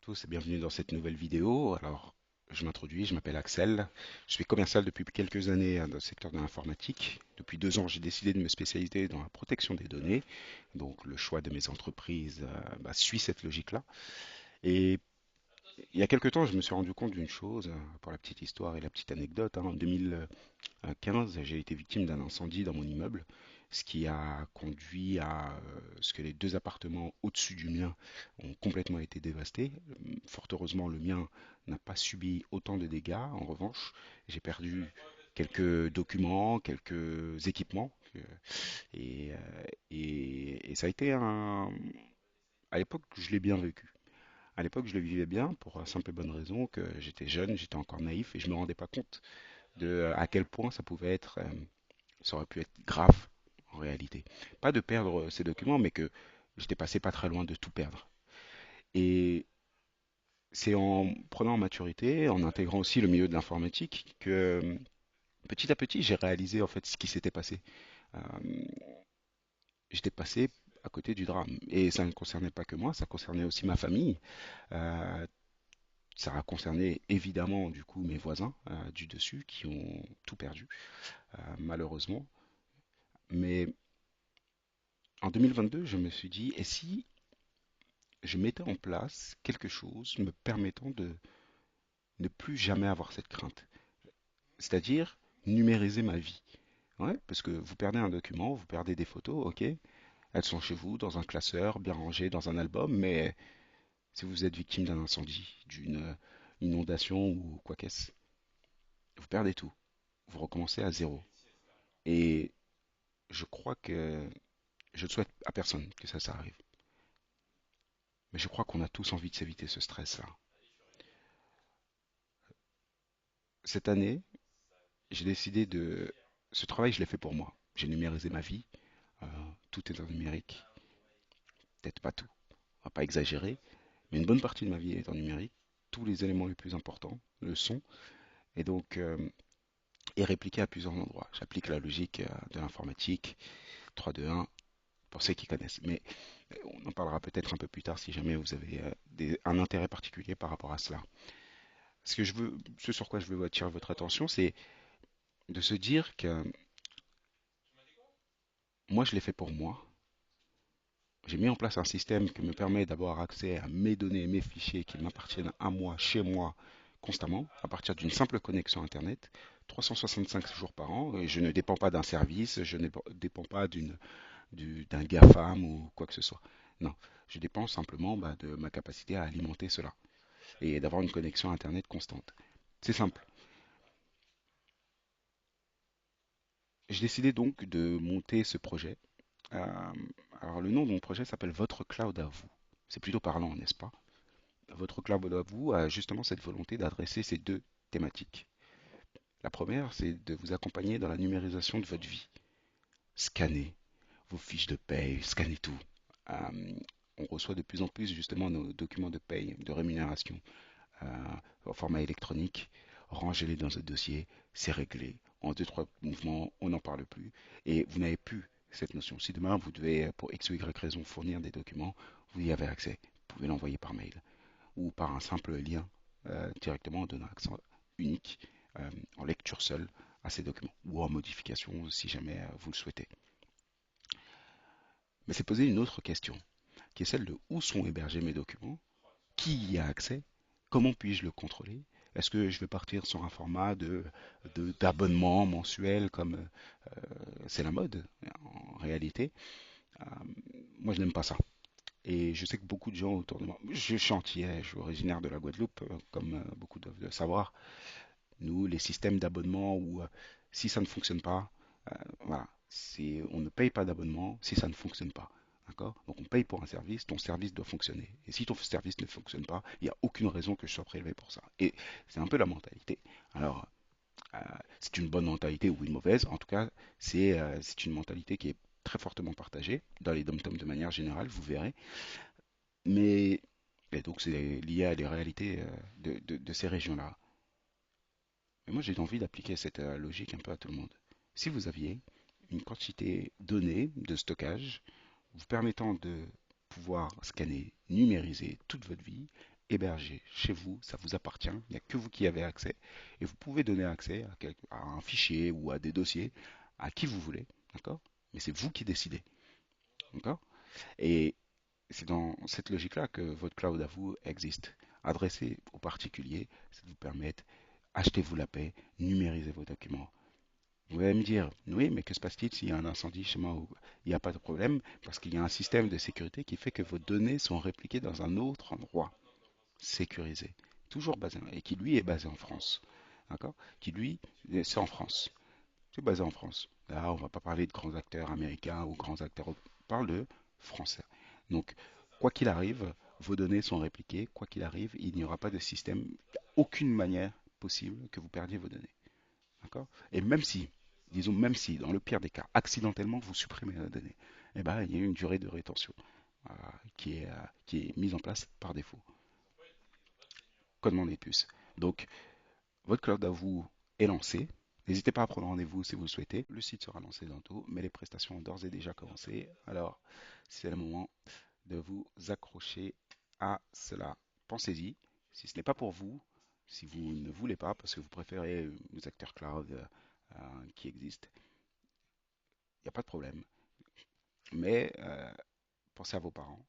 tous et bienvenue dans cette nouvelle vidéo. Alors, je m'introduis, je m'appelle Axel. Je suis commercial depuis quelques années dans le secteur de l'informatique. Depuis 2 ans, j'ai décidé de me spécialiser dans la protection des données. Donc, le choix de mes entreprises suit cette logique-là. Et il y a quelques temps, je me suis rendu compte d'une chose, pour la petite histoire et la petite anecdote, hein. En 2015, j'ai été victime d'un incendie dans mon immeuble, ce qui a conduit à ce que les deux appartements au-dessus du mien ont complètement été dévastés. Fort heureusement, le mien n'a pas subi autant de dégâts. En revanche, j'ai perdu quelques documents, quelques équipements, et, et ça a été un... À l'époque, je l'ai bien vécu. À l'époque, je le vivais bien pour la simple et bonne raison que j'étais jeune, j'étais encore naïf et je me rendais pas compte de à quel point ça pouvait être, ça aurait pu être grave en réalité. Pas de perdre ces documents, mais que j'étais passé pas très loin de tout perdre. Et c'est en prenant en maturité, en intégrant aussi le milieu de l'informatique, que petit à petit j'ai réalisé en fait ce qui s'était passé. Euh, J'étais passé à côté du drame. Et ça ne concernait pas que moi, ça concernait aussi ma famille. Euh, Ça a concerné évidemment du coup mes voisins du dessus qui ont tout perdu malheureusement. Mais en 2022, je me suis dit, et si je mettais en place quelque chose me permettant de ne plus jamais avoir cette crainte, c'est-à-dire numériser ma vie. Ouais, parce que vous perdez un document, vous perdez des photos, ok, elles sont chez vous dans un classeur, bien rangées dans un album, mais si vous êtes victime d'un incendie, d'une inondation ou quoi qu'est-ce, vous perdez tout. Vous recommencez à zéro. Et je crois que je ne souhaite à personne que ça arrive. Mais je crois qu'on a tous envie de s'éviter ce stress-là. Cette année, j'ai décidé de... Ce travail, je l'ai fait pour moi. J'ai numérisé ma vie. euh, Tout est en numérique. Peut-être pas tout. On va pas exagérer. Mais une bonne partie de ma vie est en numérique. Tous les éléments les plus importants le sont. Et donc, est répliqué à plusieurs endroits. J'applique la logique de l'informatique, 3-2-1, pour ceux qui connaissent. Mais on en parlera peut-être un peu plus tard si jamais vous avez un intérêt particulier par rapport à cela. Ce sur quoi je veux attirer votre attention, c'est de se dire que moi, je l'ai fait pour moi. J'ai mis en place un système qui me permet d'avoir accès à mes données et mes fichiers qui m'appartiennent à moi, chez moi, constamment, à partir d'une simple connexion Internet, 365 jours par an, et je ne dépends pas d'un service, je ne dépends pas d'un GAFAM ou quoi que ce soit. Non, je dépends simplement de ma capacité à alimenter cela et d'avoir une connexion Internet constante. C'est simple. J'ai décidé donc de monter ce projet. Euh, alors le nom de mon projet s'appelle Votre Cloud à vous. C'est plutôt parlant, n'est-ce pas? Votre cloud à vous a justement cette volonté d'adresser ces deux thématiques. La première, c'est de vous accompagner dans la numérisation de votre vie. Scannez vos fiches de paye, scannez tout. Euh, on reçoit de plus en plus justement nos documents de paye, de rémunération en format électronique. Rangez-les dans un dossier, c'est réglé. En deux, trois mouvements, on n'en parle plus. Et vous n'avez plus cette notion. Si demain vous devez, pour X ou Y raison, fournir des documents, vous y avez accès. Vous pouvez l'envoyer par mail ou par un simple lien directement en donnant accès unique en lecture seule à ces documents ou en modification si jamais vous le souhaitez. Mais c'est poser une autre question qui est celle de où sont hébergés mes documents, qui y a accès, comment puis-je le contrôler, est-ce que je vais partir sur un format d'abonnement mensuel comme c'est la mode en réalité. Euh, Moi je n'aime pas ça. Et je sais que beaucoup de gens autour de moi, je suis antillais, je suis originaire de la Guadeloupe, comme beaucoup doivent le savoir. Nous, les systèmes d'abonnement où si ça ne fonctionne pas, voilà, on ne paye pas d'abonnement si ça ne fonctionne pas. D'accord? Donc on paye pour un service, ton service doit fonctionner. Et si ton service ne fonctionne pas, il n'y a aucune raison que je sois prélevé pour ça. Et c'est un peu la mentalité. Alors, euh, c'est une bonne mentalité ou une mauvaise. En tout cas, c'est une mentalité qui est très fortement partagée dans les dom de manière générale, vous verrez. Mais et donc c'est lié à les réalités de ces régions-là. Mais moi, j'ai envie d'appliquer cette logique un peu à tout le monde. Si vous aviez une quantité donnée de stockage vous permettant de pouvoir scanner, numériser toute votre vie, héberger chez vous, ça vous appartient, il n'y a que vous qui avez accès, et vous pouvez donner accès à un fichier ou à des dossiers à qui vous voulez, d'accord? Mais c'est vous qui décidez, d'accord? Et c'est dans cette logique-là que votre cloud à vous existe. Adressé aux particuliers, ça vous permettre, achetez-vous la paix, numérisez vos documents. Vous allez me dire, oui, mais que se passe-t-il s'il y a un incendie chez moi? Il n'y a pas de problème, parce qu'il y a un système de sécurité qui fait que vos données sont répliquées dans un autre endroit, sécurisé, toujours basé, et qui lui est basé en France. D'accord? Qui lui, c'est en France. C'est basé en France. Là, on ne va pas parler de grands acteurs américains ou grands acteurs, on parle de français. Donc, quoi qu'il arrive, vos données sont répliquées. Quoi qu'il arrive, il n'y aura pas de système, aucune manière possible que vous perdiez vos données. D'accord? Et même si, disons même si, dans le pire des cas, accidentellement vous supprimez la donnée, eh ben, il y a une durée de rétention euh, qui est mise en place par défaut. Code mon puce. Donc, votre cloud à vous est lancé. N'hésitez pas à prendre rendez-vous si vous le souhaitez. Le site sera lancé bientôt, mais les prestations ont d'ores et déjà commencé. Alors, c'est le moment de vous accrocher à cela. Pensez-y. Si ce n'est pas pour vous, si vous ne voulez pas, parce que vous préférez les acteurs cloud qui existent, il n'y a pas de problème. Mais pensez à vos parents.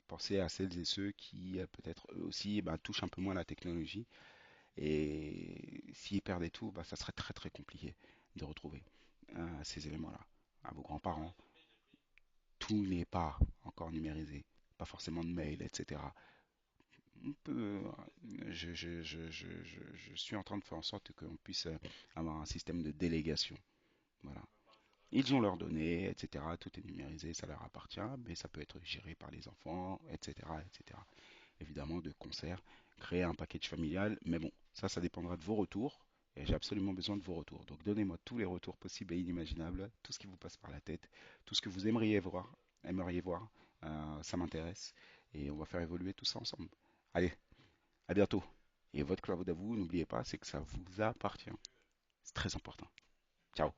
Pensez à celles et ceux qui peut-être eux aussi touchent un peu moins à la technologie. Et s'ils perdaient tout, ça serait très très compliqué de retrouver ces éléments-là. À vos grands-parents, tout n'est pas encore numérisé, pas forcément de mail, etc. On peut, je suis en train de faire en sorte qu'on puisse avoir un système de délégation. Voilà. Ils ont leurs données, etc. Tout est numérisé, ça leur appartient, mais ça peut être géré par les enfants, etc., etc. Évidemment, de concert, créer un package familial, mais bon, ça dépendra de vos retours, et j'ai absolument besoin de vos retours. Donc donnez-moi tous les retours possibles et inimaginables, tout ce qui vous passe par la tête, tout ce que vous aimeriez voir, ça m'intéresse, et on va faire évoluer tout ça ensemble. Allez, à bientôt. Et votre cloud à vous, n'oubliez pas, c'est que ça vous appartient. C'est très important. Ciao.